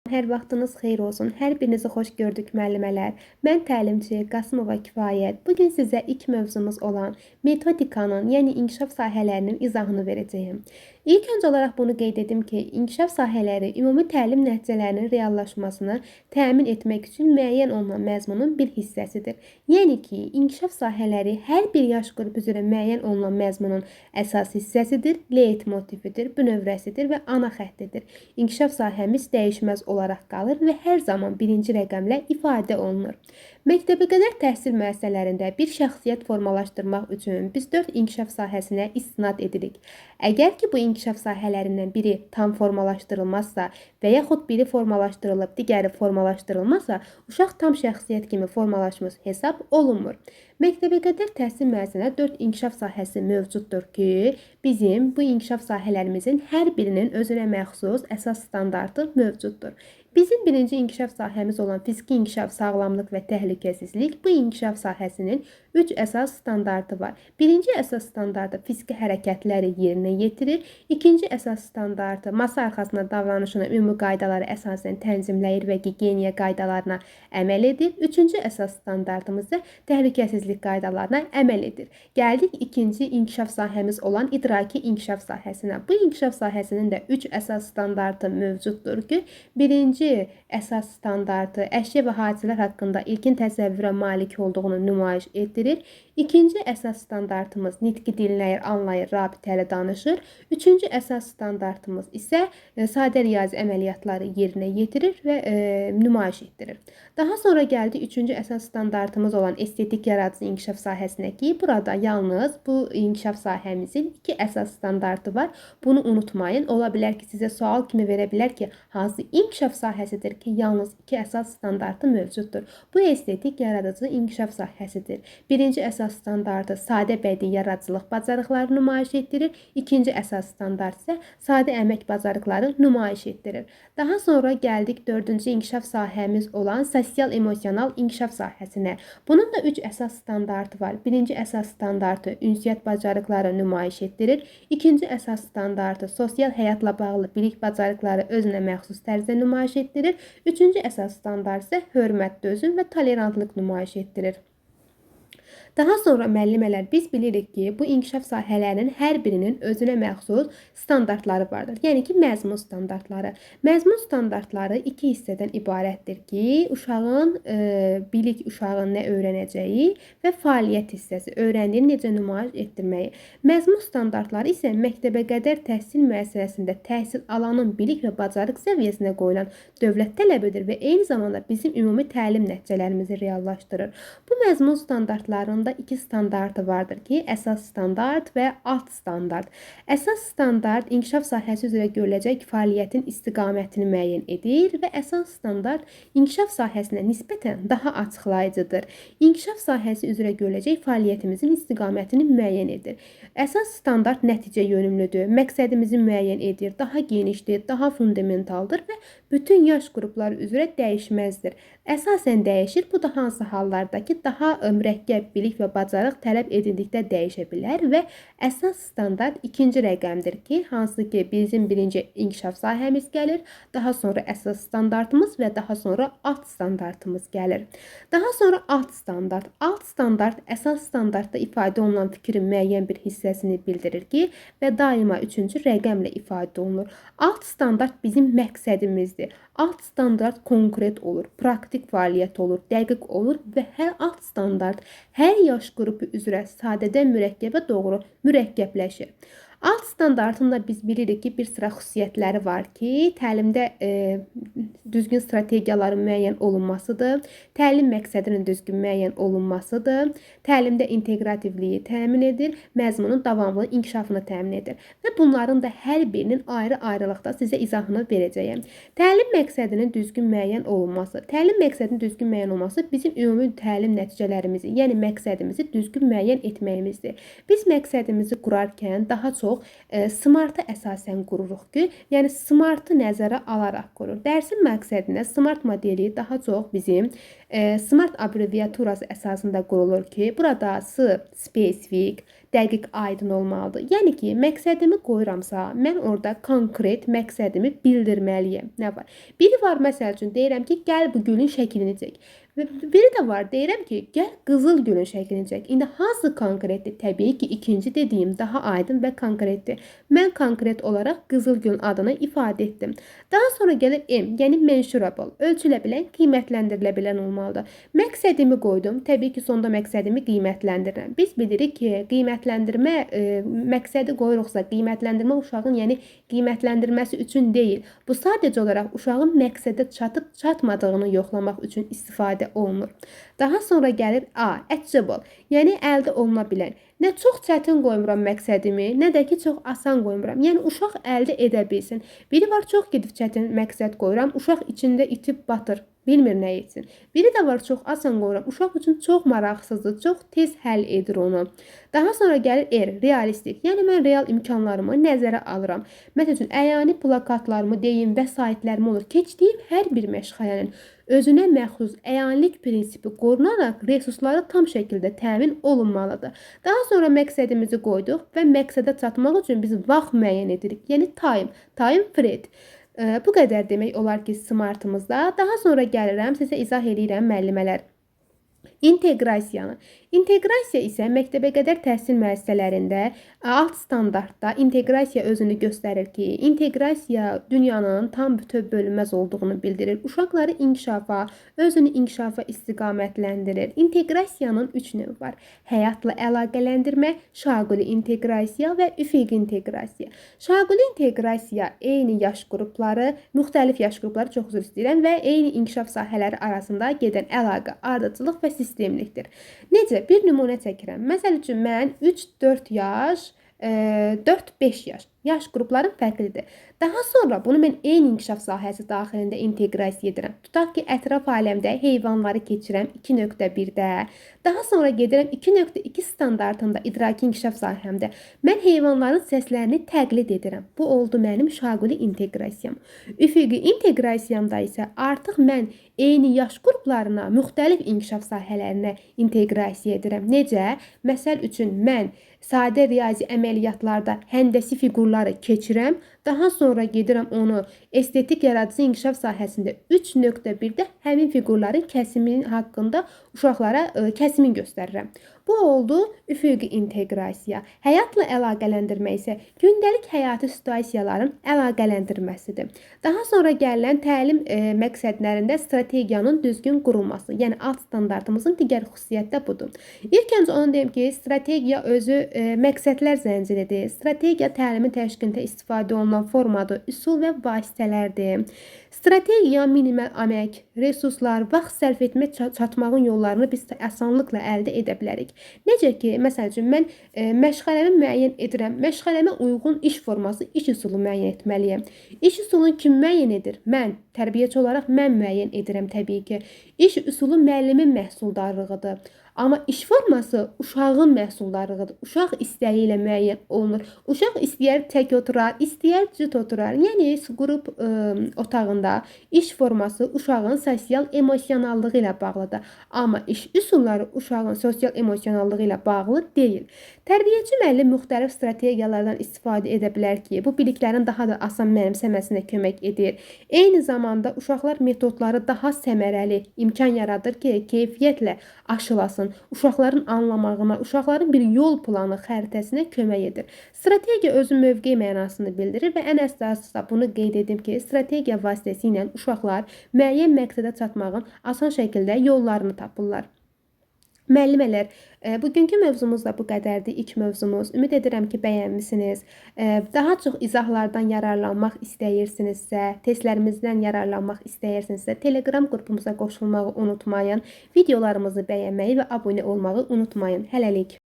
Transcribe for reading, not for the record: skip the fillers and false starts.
Hər vaxtınız xeyir olsun. Hər birinizi xoş gördük müəllimələr. Mən təlimçi Qasımova Kifayət. Bugün sizə ilk mövzumuz olan metodikanın, yəni inkişaf sahələrinin izahını verəcəyəm. İlk öncə olaraq bunu qeyd edim ki, inkişaf sahələri ümumi təlim nəticələrinin reallaşmasını təmin etmək üçün müəyyən olunan məzmunun bir hissəsidir. Yəni ki, inkişaf sahələri hər bir yaş qrupu üzrə müəyyən olunan məzmunun əsas hissəsidir, leytmotividir, bünövrəsidir və ana xəttidir. İnkişaf sahəmiz dəyişməz olaraq qalır və hər zaman birinci rəqəmlə ifadə olunur. Məktəbəqədər təhsil müəssisələrində bir şəxsiyyət formalaşdırmaq üçün biz 4 inkişaf sahəsinə istinad edirik. Əgər ki, bu inkişaf sahələrindən biri tam formalaşdırılmazsa və yaxud biri formalaşdırılıb, digəri formalaşdırılmazsa, uşaq tam şəxsiyyət kimi formalaşmış hesab olunmur. Məktəbəqədər təhsil müəssisəsində 4 inkişaf sahəsi mövcuddur ki, bizim bu inkişaf sahələrimizin hər birinin özünə məxsus əsas standartı mövcuddur. Bizim birinci inkişaf sahəmiz olan fiziki inkişaf, sağlamlıq və təhlükəsizlik bu inkişaf sahəsinin 3 əsas standartı var. Birinci əsas standartı fiziki hərəkətləri yerinə yetirir. İkinci əsas standartı masa arxasında davranışını ümumi qaydalara əsasən tənzimləyir və gigiyena qaydalarına əməl edir. Üçüncü əsas standartımız da təhlükəsizlik qaydalarına əməl edir. Gəldik ikinci inkişaf sahəmiz olan idraki inkişaf sahəsinə. Bu inkişaf sahəsinin də 3 əsas standartı mövcuddur ki, birinci əsas standartı əşya və hadisələr haqqında ilkin təsəvvürə malik olduğunu nümayiş etdirir. İkinci əsas standartımız nitqi dinləyir, anlayır, rabitəli danışır. Üçüncü əsas standartımız isə sadə riyazi əməliyyatları yerinə yetirir və nümayiş etdirir. Daha sonra gəldi üçüncü əsas standartımız olan estetik yaradıcı inkişaf sahəsinə ki, burada yalnız bu inkişaf sahəmizin 2 əsas standartı var. Bunu unutmayın. Ola bilər ki, sizə sual kimi verə bilər ki, hansı inkişaf sahəsidir ki, yalnız 2 əsas standartı mövcuddur. Bu estetik yaradıcı inkişaf sahəsidir. Birinci əsas standartı sadə bədii yaradıcılıq bacarıqları nümayiş etdirir. İkinci əsas standart isə sadə əmək bacarıqları nümayiş etdirir. Daha sonra gəldik 4-cü inkişaf sahəmiz olan sosial-emosional inkişaf sahəsinə. Bunun da 3 əsas standartı var. Birinci əsas standartı ünsiyyət bacarıqları nümayiş etdirir. İkinci əsas standartı sosial həyatla bağlı bilik bacarıqları özünə məxsus tərzdə nümayiş etdirir. Üçüncü əsas standart isə hörmət, dözüm və tolerantlıq nümayiş etdirir. Daha sonra müəllimələr biz bilirik ki, bu inkişaf sahələrinin hər birinin özünə məxsus standartları vardır. Yəni ki, məzmun standartları. Məzmun standartları 2 hissədən ibarətdir ki, uşağın bilik, uşağın nə öyrənəcəyi və fəaliyyət hissəsi, öyrəndiyini necə nümayiş etdirməyi. Məzmun standartları isə məktəbəqədər təhsil müəssisəsində təhsil alanın bilik və bacarıq səviyyəsinə qoyulan dövlət tələbidir və eyni zamanda bizim ümumi təlim nəticələrimizi reallaşdırır. Bu məzmun standartlarında 2 standartı vardır ki, əsas standart və alt standart. Əsas standart inkişaf sahəsi üzrə görüləcək fəaliyyətin istiqamətini müəyyən edir və əsas standart inkişaf sahəsinə nisbətən daha açıqlayıcıdır. İnkişaf sahəsi üzrə görüləcək fəaliyyətimizin istiqamətini müəyyən edir. Əsas standart nəticə yönümlüdür, məqsədimizi müəyyən edir, daha genişdir, daha fundamentaldır və bütün yaş qrupları üzrə dəyişməzdir. Əsasən dəyişir. Bu da hansı hallarda ki, daha mürəkkəb bilik və bacarıq tələb edildikdə dəyişə bilər və əsas standart ikinci rəqəmdir ki, hansı ki, bizim birinci inkişaf sahəmiz gəlir, daha sonra əsas standartımız və daha sonra alt standartımız gəlir. Daha sonra alt standart. Alt standart əsas standartda ifadə olunan fikrin müəyyən bir hissəsini bildirir ki, və daima üçüncü rəqəmlə ifadə olunur. Alt standart bizim məqsədimizdir. Alt standart konkret olur, praktik fəaliyyət olur, dəqiq olur və hər alt standart hər yaş qrupu üzrə sadədən mürəkkəbə doğru mürəkkəbləşir. Alt standartında biz bilirik ki, bir sıra xüsusiyyətləri var ki, təlimdə düzgün strategiyaların müəyyən olunmasıdır, təlim məqsədinin düzgün müəyyən olunmasıdır, təlimdə inteqrativliyi təmin edir, məzmunun davamlı inkişafını təmin edir və bunların da hər birinin ayrı-ayrılıqda sizə izahını verəcəyəm. Təlim məqsədinin düzgün müəyyən olunması. Təlim məqsədinin düzgün müəyyən olması bizim ümumi təlim nəticələrimizi, yəni məqsədimizi düzgün müəyyən etməyimizdir. Biz məqsədimizi qurarkən daha çox SMART-a əsasən qururuq ki, yəni SMART-ı nəzərə alaraq qurur. Dərsin məqsədinə SMART modeli daha çox bizim SMART abreviaturası əsasında qurulur ki, burada S spesifik, dəqiq, aydın olmalıdır. Yəni ki, məqsədimi qoyuramsa, mən orada konkret məqsədimi bildirməliyəm. Nə var? Biri var, məsəl üçün deyirəm ki, gəl bu gülün şəklini çək. Və biri də var, deyirəm ki, gəl qızıl gülün şəklini çək. İndi hansı konkretdir? Təbii ki, ikinci dediyim daha aydın və konkretdir. Mən konkret olaraq qızıl gülün adını ifadə etdim. Daha sonra gəlir M, yəni measurable, ölçülə bilən, qiymətləndirilə bilən olmalıdır. Məqsədimi qoydum. Təbii ki, sonda məqsədimi qiymətləndirirəm. Biz bilirik ki, qiymətləndirmə məqsədi qoyuruqsa, qiymətləndirmə uşağın, yəni qiymətləndirməsi üçün deyil. Bu sadəcə olaraq uşağın məqsədə çatıb çatmadığını yoxlamaq üçün istifadə olunur. Daha sonra gəlir A, achievable, yəni əldə oluna bilən. Nə çox çətin qoymuram məqsədimi, nə də ki, çox asan qoymuram. Yəni uşaq əldə edə bilsin. Biri var, çox gedib çətin məqsəd qoyuram, uşaq içində itib batır, bilmir nə etsin. Biri də var, çox asan qoyuram, uşaq üçün çox maraqsızdır, çox tez həll edir onu. Daha sonra gəlir R, realistik, yəni mən real imkanlarımı nəzərə alıram. Məsəl üçün, əyani plakatlarımı, deyim, vəsaitlərimi olur. Keçdiyim hər bir məşğələnin özünə məxsus əyanilik prinsipi qorunaraq resursları tam şəkildə təmin olunmalıdır. Daha sonra məqsədimizi qoyduq və məqsədə çatmaq üçün biz vaxt müəyyən edirik. Yəni time frame. Bu qədər demək olar ki, smartımızda. Daha sonra gəlirəm, sizə izah edirəm müəllimələr. İnteqrasiyanı. İnteqrasiya isə məktəbəqədər təhsil müəssisələrində alt standartda inteqrasiya özünü göstərir ki, inteqrasiya dünyanın tam bütöv bölünməz olduğunu bildirir. Uşaqları inkişafa, özünü inkişafa istiqamətləndirir. İnteqrasiyanın 3 növü var. Həyatla əlaqələndirmə, şaquli inteqrasiya və üfüqi inteqrasiya. Şaquli inteqrasiya eyni yaş qrupları, müxtəlif yaş qrupları, çox üzr istəyirəm, və eyni inkişaf sahələri arasında gedən əlaqə, ardıcıllıq və sistemlikdir. Necə? Bir nümunə çəkirəm. Məsəl üçün, mən 3-4 yaş, 4-5 yaş qruplarım fərqlidir. Daha sonra bunu mən eyni inkişaf sahəsi daxilində inteqrasiya edirəm. Tutaq ki, ətraf aləmdə heyvanları keçirəm 2.1-də. Daha sonra gedirəm 2.2 standartında idraki inkişaf sahəmdə. Mən heyvanların səslərini təqlid edirəm. Bu oldu mənim şaquli inteqrasiyam. Üfüqi inteqrasiyamda isə artıq mən eyni yaş qruplarına, müxtəlif inkişaf sahələrinə inteqrasiya edirəm. Necə? Məsəl üçün, mən sadə riyazi əməliyyatlarda həndəsi fiqurları keçirəm. Daha sonra gedirəm onu estetik yaradıcı inkişaf sahəsində 3.1-də həmin fiqurların kəsimi haqqında uşaqlara kəsimin göstərirəm. Bu oldu üfüqi inteqrasiya. Həyatla əlaqələndirmə isə gündəlik həyati situasiyaların əlaqələndirməsidir. Daha sonra gələn təlim məqsədlərində strategiyanın düzgün qurulması, yəni alt standartımızın digər xüsusiyyəti də budur. İlk öncə onu deyim ki, strategiya özü məqsədlər zənciridir. Strategiya təlimin təşkilində istifadə olunan formadır, üsul və vasitələrdir. Strategiya minimal əmək, resurslar, vaxt sərf etmə, çatmağın yollarını biz asanlıqla əldə edə bilərik. Necə ki, məsəl üçün, mən məşğələmi müəyyən edirəm. Məşğələmə uyğun iş forması, iş üsulu müəyyən etməliyəm. İş üsulunu kim müəyyən edir? Mən, tərbiyəçi olaraq mən müəyyən edirəm təbii ki. İş üsulu müəllimin məhsuldarlığıdır. Amma iş forması uşağın məhsuldarlığıdır. Uşaq istəyi ilə müəyyən olunur. Uşaq istəyər tək oturar, istəyər cüt oturar. Yəni, qrup otağında iş forması uşağın sosial emosionallığı ilə bağlıdır. Amma iş üsulları uşağın sosial emosionallığı ilə bağlı deyil. Tərbiyəçi müəllim müxtəlif strategiyalardan istifadə edə bilər ki, bu biliklərin daha da asan mənimsəməsinə kömək edir. Eyni zamanda uşaqlar metodları daha səmərəli imkan yaradır ki, keyfiyyətlə aşılasın. Uşaqların anlamağına, uşaqların bir yol planı, xəritəsinə kömək edir. Strategiya özü mövqe mənasını bildirir və ən əsası da bunu qeyd edim ki, strategiya vasitəsilə uşaqlar müəyyən məqsədə çatmağın asan şəkildə yollarını tapırlar. Müəllimələr, bugünkü mövzumuz da bu qədərdir, ilk mövzumuz. Ümid edirəm ki, bəyənmisiniz. Daha çox izahlardan yararlanmaq istəyirsinizsə, testlərimizdən yararlanmaq istəyirsinizsə, Telegram qrupumuza qoşulmağı unutmayın. Videolarımızı bəyənməyi və abunə olmağı unutmayın. Hələlik.